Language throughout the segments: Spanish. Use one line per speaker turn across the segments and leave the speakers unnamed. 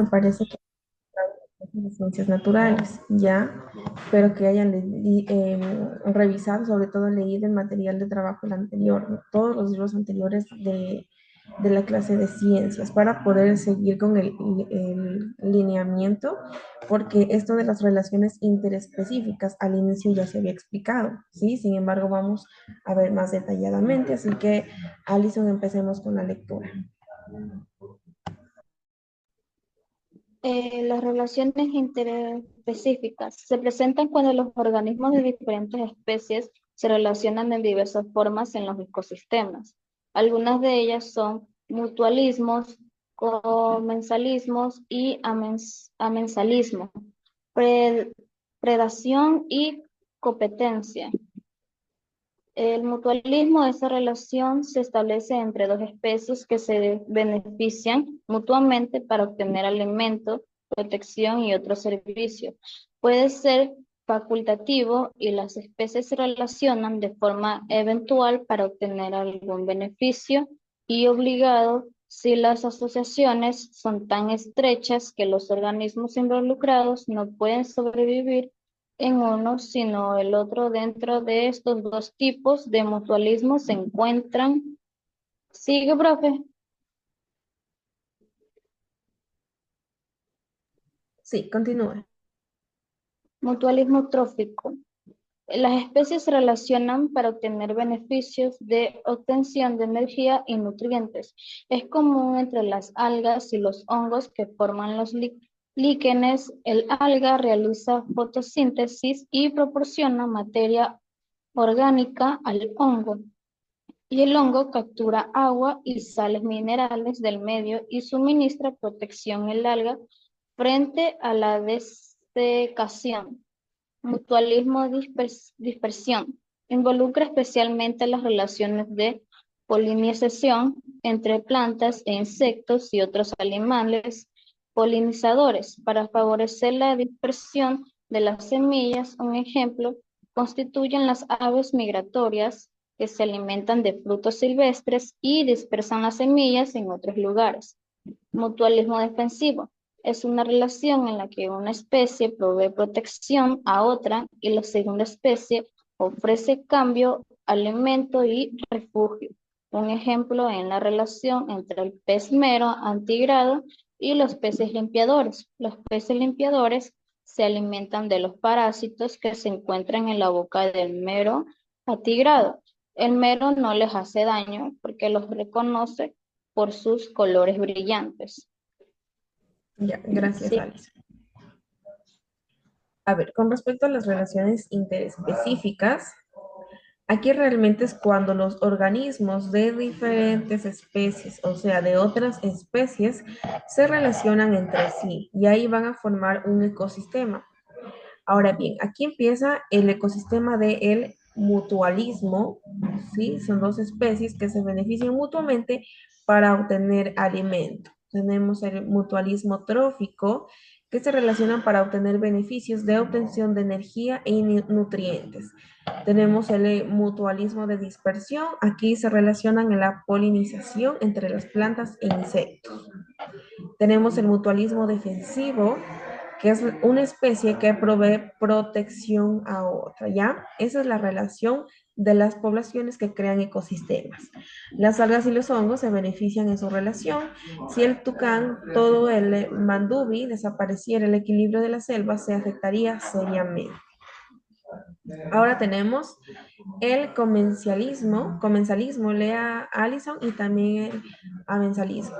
me parece que de ciencias naturales, ya, pero que hayan revisado, sobre todo leído el material de trabajo el anterior, ¿no? Todos los libros anteriores de la clase de ciencias, para poder seguir con el lineamiento, porque esto de las relaciones interespecíficas al inicio ya se había explicado, ¿sí? Sin embargo, vamos a ver más detalladamente, así que, Alison, empecemos con la lectura.
Las relaciones interespecíficas se presentan cuando los organismos de diferentes especies se relacionan de diversas formas en los ecosistemas. Algunas de ellas son mutualismos, comensalismos y amensalismo, pre- predación y competencia. El mutualismo, esa relación se establece entre dos especies que se benefician mutuamente para obtener alimento, protección y otros servicios. Puede ser facultativo y las especies se relacionan de forma eventual para obtener algún beneficio y obligado si las asociaciones son tan estrechas que los organismos involucrados no pueden sobrevivir en uno, sino el otro. Dentro de estos dos tipos de mutualismo se encuentran. Sigue, profe.
Sí, continúa.
Mutualismo trófico. Las especies se relacionan para obtener beneficios de obtención de energía y nutrientes. Es común entre las algas y los hongos que forman los líquenes. El alga realiza fotosíntesis y proporciona materia orgánica al hongo. Y el hongo captura agua y sales minerales del medio y suministra protección al alga frente a la desecación. Mutualismo dispersión. Involucra especialmente las relaciones de polinización entre plantas e insectos y otros animales polinizadores para favorecer la dispersión de las semillas. Un ejemplo constituyen las aves migratorias que se alimentan de frutos silvestres y dispersan las semillas en otros lugares. Mutualismo defensivo. Es una relación en la que una especie provee protección a otra y la segunda especie ofrece cambio, alimento y refugio. Un ejemplo en la relación entre el pez mero antigrado y los peces limpiadores. Los peces limpiadores se alimentan de los parásitos que se encuentran en la boca del mero atigrado. El mero no les hace daño porque los reconoce por sus colores brillantes.
Ya, gracias,
Sí,
Alice. A ver, con respecto a las relaciones interespecíficas, aquí realmente es cuando los organismos de diferentes especies, o sea, de otras especies, se relacionan entre sí y ahí van a formar un ecosistema. Ahora bien, aquí empieza el ecosistema del mutualismo, ¿sí? Son dos especies que se benefician mutuamente para obtener alimento. Tenemos el mutualismo trófico, que se relacionan para obtener beneficios de obtención de energía y nutrientes. Tenemos el mutualismo de dispersión, aquí se relacionan en la polinización entre las plantas e insectos. Tenemos el mutualismo defensivo, que es una especie que provee protección a otra, ¿ya? Esa es la relación de las poblaciones que crean ecosistemas. Las algas y los hongos se benefician en su relación. Si el tucán, todo el mandubi desapareciera, el equilibrio de la selva se afectaría seriamente. Ahora tenemos el comensalismo, lea Allison, y también el amensalismo.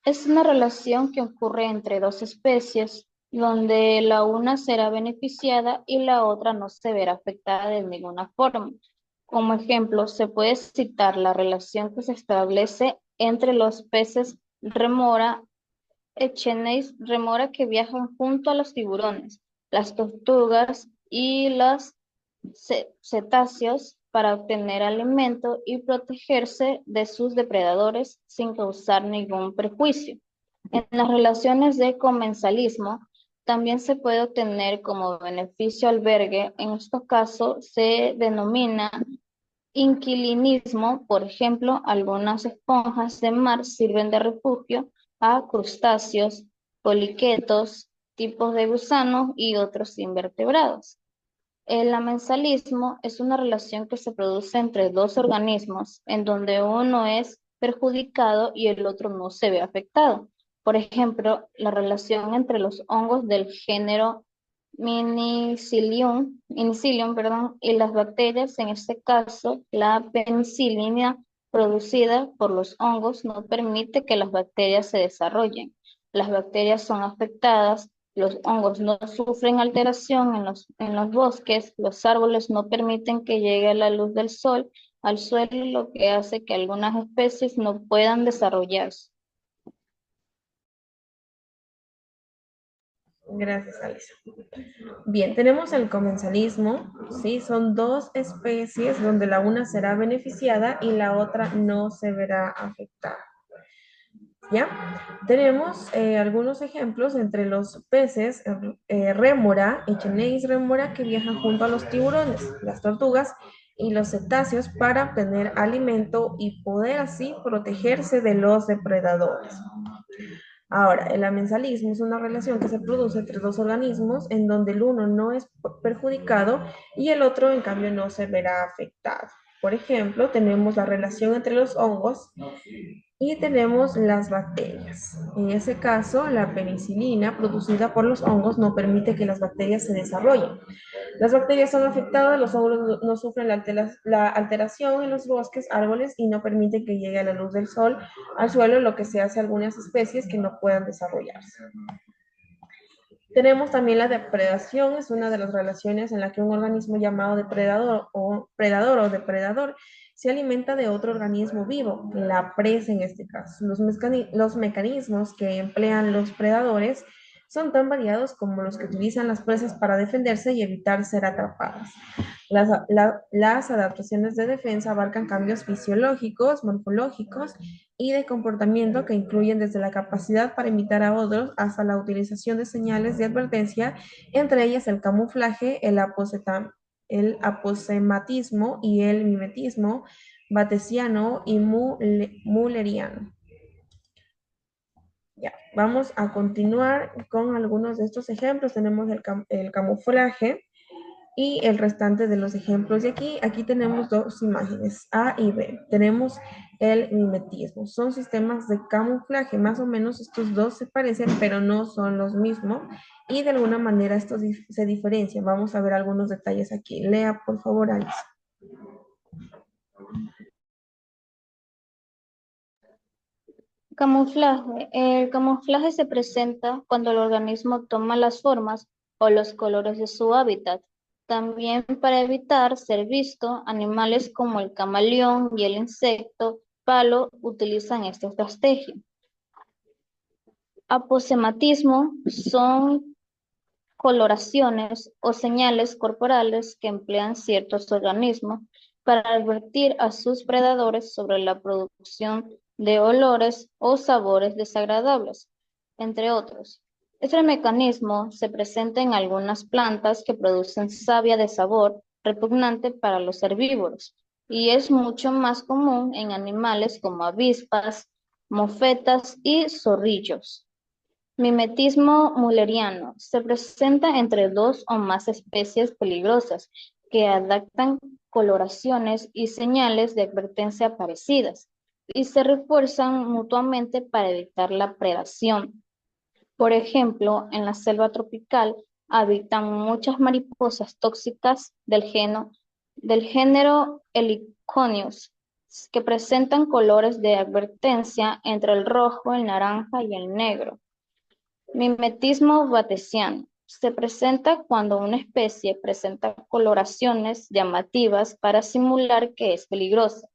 es una relación que ocurre entre dos especies, donde la una será beneficiada y la otra no se verá afectada de ninguna forma. Como ejemplo, se puede citar la relación que se establece entre los peces remora, Echennes remora que viajan junto a los tiburones, las tortugas y los cetáceos para obtener alimento y protegerse de sus depredadores sin causar ningún perjuicio. En las relaciones de comensalismo también se puede obtener como beneficio albergue. En estos casos se denomina Inquilinismo, por ejemplo, algunas esponjas de mar sirven de refugio a crustáceos, poliquetos, tipos de gusanos y otros invertebrados. El amensalismo es una relación que se produce entre dos organismos en donde uno es perjudicado y el otro no se ve afectado. Por ejemplo, la relación entre los hongos del género Penicillium, perdón, y las bacterias, en este caso, la penicilina producida por los hongos no permite que las bacterias se desarrollen. Las bacterias son afectadas, los hongos no sufren alteración en los bosques, los árboles no permiten que llegue la luz del sol al suelo, lo que hace que algunas especies no puedan desarrollarse.
Gracias, Alisa. Bien, tenemos el comensalismo, ¿sí? Son dos especies donde la una será beneficiada y la otra no se verá afectada. ¿Ya? Tenemos algunos ejemplos entre los peces rémora, Echeneis rémora, que viajan junto a los tiburones, las tortugas y los cetáceos para obtener alimento y poder así protegerse de los depredadores. Ahora, el amensalismo es una relación que se produce entre dos organismos en donde el uno no es perjudicado y el otro, en cambio, no se verá afectado. Por ejemplo, tenemos la relación entre los hongos y tenemos las bacterias. En ese caso, la penicilina producida por los hongos no permite que las bacterias se desarrollen. Las bacterias son afectadas, los hongos no sufren la alteración en los bosques, árboles y no permiten que llegue a la luz del sol al suelo, lo que se hace a algunas especies que no puedan desarrollarse. Tenemos también la depredación, es una de las relaciones en la que un organismo llamado depredador se alimenta de otro organismo vivo, la presa en este caso. Los mecanismos que emplean los predadores son tan variados como los que utilizan las presas para defenderse y evitar ser atrapadas. Las adaptaciones de defensa abarcan cambios fisiológicos, morfológicos y de comportamiento que incluyen desde la capacidad para imitar a otros hasta la utilización de señales de advertencia, entre ellas el camuflaje, el aposematismo y el mimetismo batesiano y mulleriano. Ya, vamos a continuar con algunos de estos ejemplos. Tenemos el camuflaje y el restante de los ejemplos de aquí. Aquí tenemos dos imágenes, A y B. Tenemos el mimetismo. Son sistemas de camuflaje. Más o menos estos dos se parecen, pero no son los mismos. Y de alguna manera estos se diferencian. Vamos a ver algunos detalles aquí. Lea, por favor, Alice.
Camuflaje. El camuflaje se presenta cuando el organismo toma las formas o los colores de su hábitat. También para evitar ser visto, animales como el camaleón y el insecto palo utilizan esta estrategia. Aposematismo son coloraciones o señales corporales que emplean ciertos organismos para advertir a sus predadores sobre la producción de olores o sabores desagradables, entre otros. Este mecanismo se presenta en algunas plantas que producen savia de sabor repugnante para los herbívoros y es mucho más común en animales como avispas, mofetas y zorrillos. Mimetismo mulleriano. Se presenta entre dos o más especies peligrosas que adaptan coloraciones y señales de advertencia parecidas y se refuerzan mutuamente para evitar la predación. Por ejemplo, en la selva tropical habitan muchas mariposas tóxicas del género Heliconius que presentan colores de advertencia entre el rojo, el naranja y el negro. Mimetismo batesiano. Se presenta cuando una especie presenta coloraciones llamativas para simular que es peligrosa.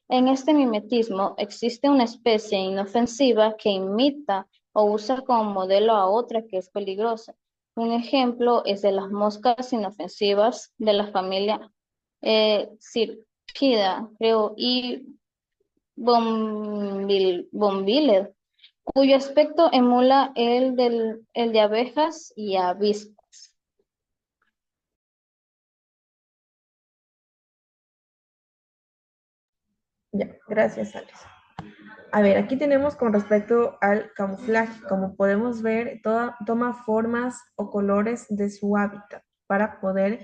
En este mimetismo existe una especie inofensiva que imita o usa como modelo a otra que es peligrosa. Un ejemplo es de las moscas inofensivas de la familia Circida, creo, y Bombiled, cuyo aspecto emula el de abejas y avispas.
Ya, gracias, Alex. A ver, aquí tenemos con respecto al camuflaje, como podemos ver, toma formas o colores de su hábitat para poder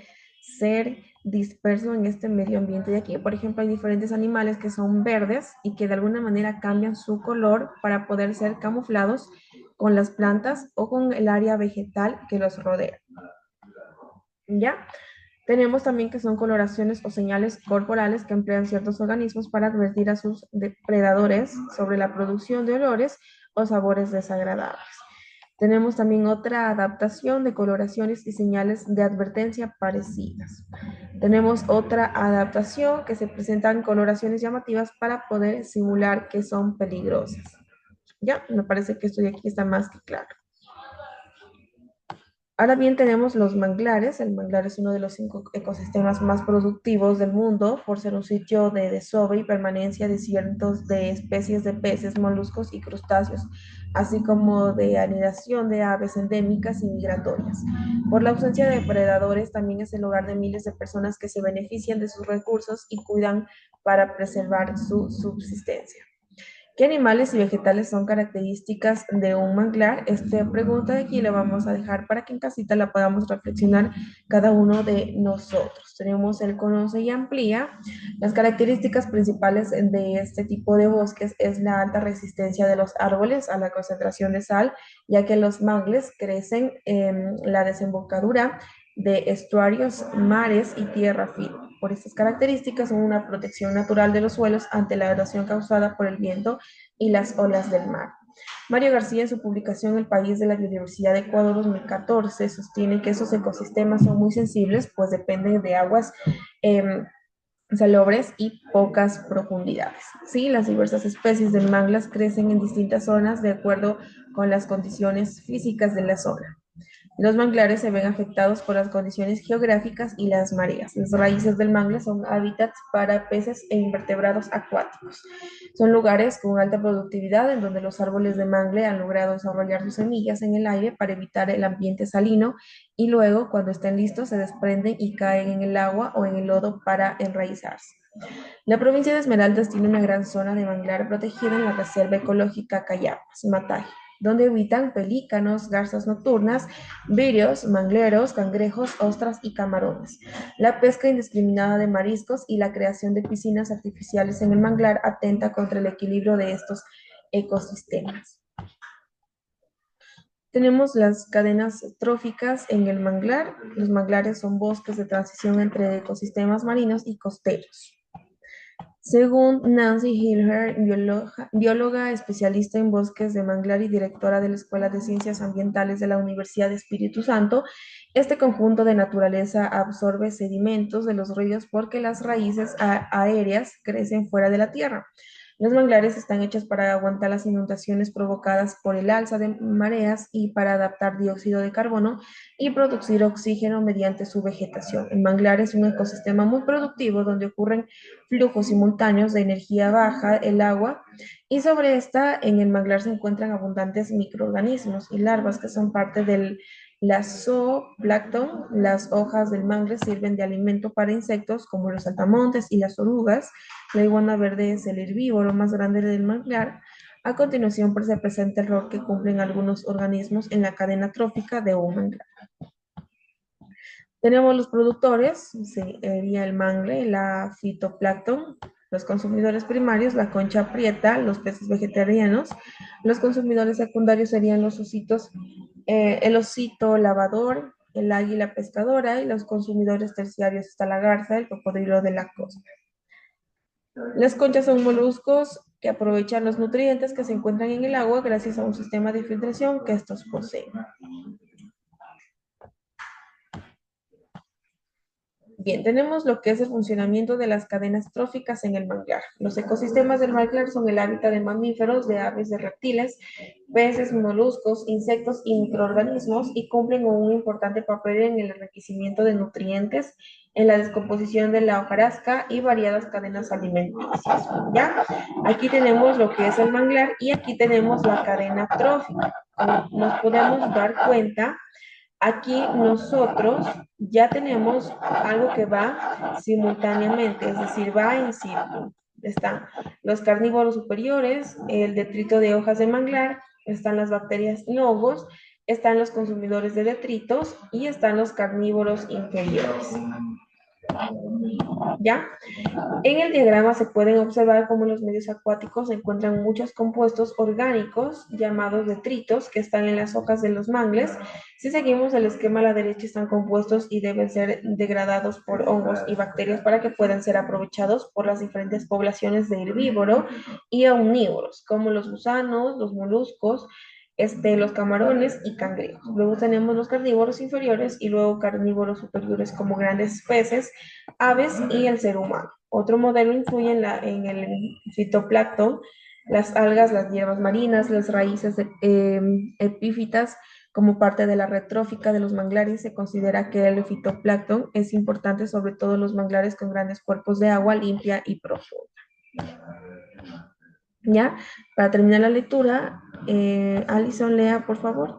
ser disperso en este medio ambiente de aquí. Por ejemplo, hay diferentes animales que son verdes y que de alguna manera cambian su color para poder ser camuflados con las plantas o con el área vegetal que los rodea. ¿Ya? Tenemos también que son coloraciones o señales corporales que emplean ciertos organismos para advertir a sus depredadores sobre la producción de olores o sabores desagradables. Tenemos también otra adaptación de coloraciones y señales de advertencia parecidas. Tenemos otra adaptación que se presentan coloraciones llamativas para poder simular que son peligrosas. Ya, me parece que esto de aquí está más que claro. Ahora bien, tenemos los manglares. El manglar es uno de los 5 ecosistemas más productivos del mundo por ser un sitio de desove y permanencia de cientos de especies de peces, moluscos y crustáceos, así como de anidación de aves endémicas y migratorias. Por la ausencia de depredadores, también es el hogar de miles de personas que se benefician de sus recursos y cuidan para preservar su subsistencia. ¿Qué animales y vegetales son características de un manglar? Esta pregunta de aquí la vamos a dejar para que en casita la podamos reflexionar cada uno de nosotros. Tenemos el conoce y amplía. Las características principales de este tipo de bosques es la alta resistencia de los árboles a la concentración de sal, ya que los mangles crecen en la desembocadura de estuarios, mares y tierra firme. Por estas características son una protección natural de los suelos ante la erosión causada por el viento y las olas del mar. Mario García, en su publicación El País de la Biodiversidad de Ecuador 2014, sostiene que esos ecosistemas son muy sensibles, pues dependen de aguas salobres y pocas profundidades. Sí, las diversas especies de manglas crecen en distintas zonas de acuerdo con las condiciones físicas de la zona. Los manglares se ven afectados por las condiciones geográficas y las mareas. Las raíces del mangle son hábitats para peces e invertebrados acuáticos. Son lugares con alta productividad en donde los árboles de mangle han logrado desarrollar sus semillas en el aire para evitar el ambiente salino y luego, cuando estén listos, se desprenden y caen en el agua o en el lodo para enraizarse. La provincia de Esmeraldas tiene una gran zona de manglar protegida en la Reserva Ecológica Cayapas, Mataje, donde habitan pelícanos, garzas nocturnas, virios, mangleros, cangrejos, ostras y camarones. La pesca indiscriminada de mariscos y la creación de piscinas artificiales en el manglar atenta contra el equilibrio de estos ecosistemas. Tenemos las cadenas tróficas en el manglar. Los manglares son bosques de transición entre ecosistemas marinos y costeros. Según Nancy Hilher, bióloga especialista en bosques de manglar y directora de la Escuela de Ciencias Ambientales de la Universidad de Espíritu Santo, este conjunto de naturaleza absorbe sedimentos de los ríos porque las raíces aéreas crecen fuera de la tierra. Los manglares están hechos para aguantar las inundaciones provocadas por el alza de mareas y para adaptar dióxido de carbono y producir oxígeno mediante su vegetación. El manglar es un ecosistema muy productivo donde ocurren flujos simultáneos de energía baja, el agua, y sobre esta en el manglar se encuentran abundantes microorganismos y larvas que son parte del la zooplancton. Las hojas del mangle sirven de alimento para insectos como los saltamontes y las orugas. La iguana verde es el herbívoro más grande del manglar. A continuación se presenta el rol que cumplen algunos organismos en la cadena trófica de un manglar. Tenemos los productores, sería el mangle, la fitoplancton, los consumidores primarios, la concha prieta, los peces vegetarianos. Los consumidores secundarios serían los ositos, el osito lavador, el águila pescadora, y los consumidores terciarios está la garza, el cocodrilo de la costa. Las conchas son moluscos que aprovechan los nutrientes que se encuentran en el agua gracias a un sistema de filtración que estos poseen. Bien, tenemos lo que es el funcionamiento de las cadenas tróficas en el manglar. Los ecosistemas del manglar son el hábitat de mamíferos, de aves, de reptiles, peces, moluscos, insectos y microorganismos y cumplen un importante papel en el enriquecimiento de nutrientes, en la descomposición de la hojarasca y variadas cadenas alimenticias. ¿Ya? Aquí tenemos lo que es el manglar y aquí tenemos la cadena trófica. Como nos podemos dar cuenta, aquí nosotros ya tenemos algo que va simultáneamente, es decir, va en círculo. Están los carnívoros superiores, el detrito de hojas de manglar, están las bacterias y hongos, están los consumidores de detritos y están los carnívoros inferiores. ¿Ya? En el diagrama se pueden observar cómo en los medios acuáticos se encuentran muchos compuestos orgánicos llamados detritos que están en las hojas de los mangles. Si seguimos el esquema a la derecha están compuestos y deben ser degradados por hongos y bacterias para que puedan ser aprovechados por las diferentes poblaciones de herbívoro y omnívoros, como los gusanos, los moluscos, los camarones y cangrejos. Luego tenemos los carnívoros inferiores y luego carnívoros superiores como grandes peces, aves y el ser humano. Otro modelo influye en el fitoplancton, las algas, las hierbas marinas, las raíces epífitas como parte de la red trófica de los manglares. Se considera que el fitoplancton es importante sobre todo en los manglares con grandes cuerpos de agua limpia y profunda. ¿Ya? Para terminar la lectura, Alison, lea, por favor.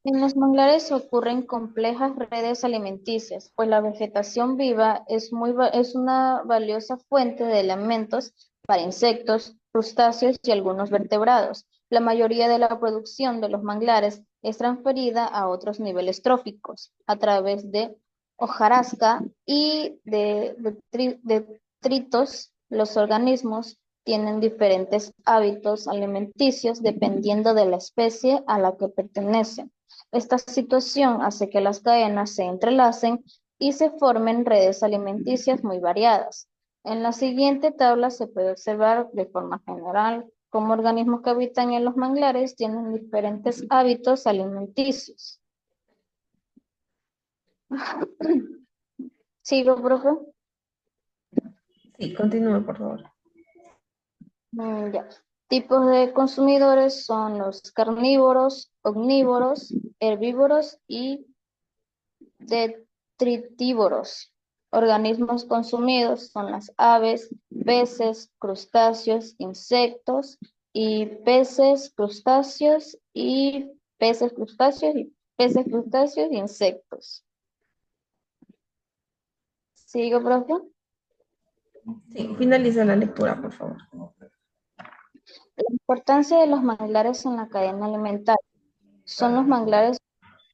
En los manglares ocurren complejas redes alimenticias, pues la vegetación viva es una valiosa fuente de alimentos para insectos, crustáceos y algunos vertebrados. La mayoría de la producción de los manglares es transferida a otros niveles tróficos a través de hojarasca y de detritos. Los organismos tienen diferentes hábitos alimenticios dependiendo de la especie a la que pertenecen. Esta situación hace que las cadenas se entrelacen y se formen redes alimenticias muy variadas. En la siguiente tabla se puede observar de forma general cómo organismos que habitan en los manglares tienen diferentes hábitos alimenticios. ¿Sigo, profe?
Sí, continúe, por favor.
Ya. Tipos de consumidores son los carnívoros, omnívoros, herbívoros y detritívoros. Organismos consumidos son las aves, peces, crustáceos, insectos y peces, crustáceos y peces, crustáceos y peces, crustáceos y insectos. ¿Sigo, profe?
Sí, finaliza la lectura, por favor.
La importancia de los manglares en la cadena alimentaria. Son los manglares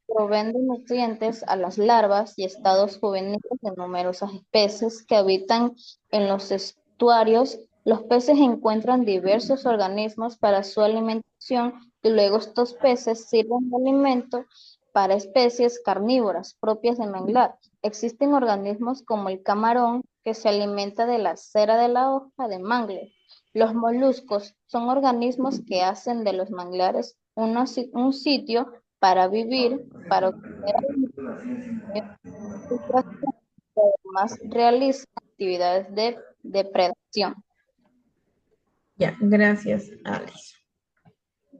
proveen de nutrientes a las larvas y estados juveniles de numerosas especies que habitan en los estuarios. Los peces encuentran diversos organismos para su alimentación y luego estos peces sirven de alimento para especies carnívoras propias de manglar. Existen organismos como el camarón que se alimenta de la cera de la hoja de mangle. Los moluscos son organismos que hacen de los manglares un sitio para vivir, para obtener alimentación, y además realizan actividades de depredación.
Ya, gracias, Alice.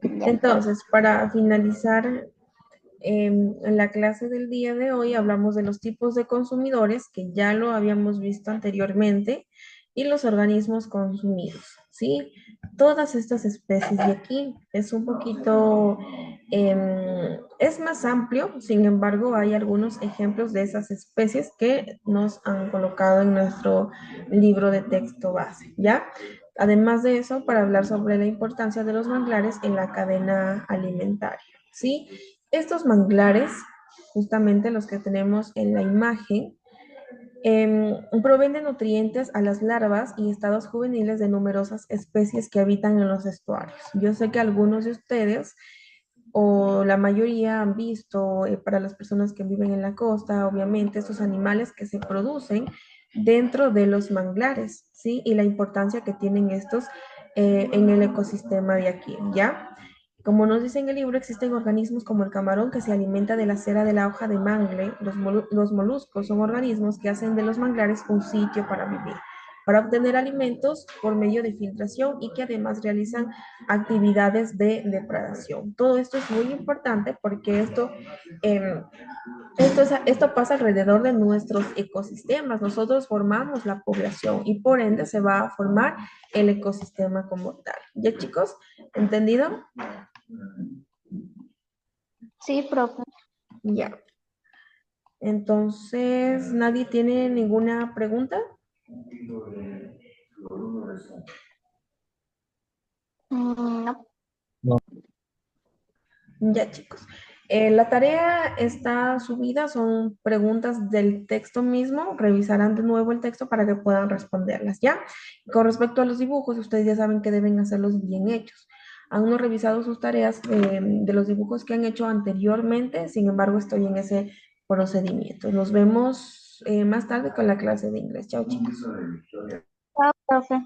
Ya.
Entonces, para finalizar, en la clase del día de hoy hablamos de los tipos de consumidores, que ya lo habíamos visto anteriormente, y los organismos consumidos, ¿sí? Todas estas especies de aquí es un poquito, es más amplio, sin embargo, hay algunos ejemplos de esas especies que nos han colocado en nuestro libro de texto base, ¿ya? Además de eso, para hablar sobre la importancia de los manglares en la cadena alimentaria, ¿sí? Estos manglares, justamente los que tenemos en la imagen, proveen de nutrientes a las larvas y estados juveniles de numerosas especies que habitan en los estuarios. Yo sé que algunos de ustedes o la mayoría han visto, para las personas que viven en la costa, obviamente, estos animales que se producen dentro de los manglares, ¿sí? Y la importancia que tienen estos en el ecosistema de aquí, ¿ya? Como nos dice en el libro, existen organismos como el camarón que se alimenta de la cera de la hoja de mangle. Los moluscos son organismos que hacen de los manglares un sitio para vivir, para obtener alimentos por medio de filtración y que además realizan actividades de depredación. Todo esto es muy importante porque eh, esto pasa alrededor de nuestros ecosistemas. Nosotros formamos la población y por ende se va a formar el ecosistema como tal. ¿Ya, chicos? ¿Entendido?
Sí, profe.
Ya. Entonces, ¿nadie tiene ninguna pregunta?
No.
Ya, chicos. La tarea está subida, son preguntas del texto mismo. Revisarán de nuevo el texto para que puedan responderlas, ¿ya? Con respecto a los dibujos, ustedes ya saben que deben hacerlos bien hechos. Han no revisado sus tareas de los dibujos que han hecho anteriormente, sin embargo, estoy en ese procedimiento. Nos vemos más tarde con la clase de inglés. Chao, chicos.
Chao, profe.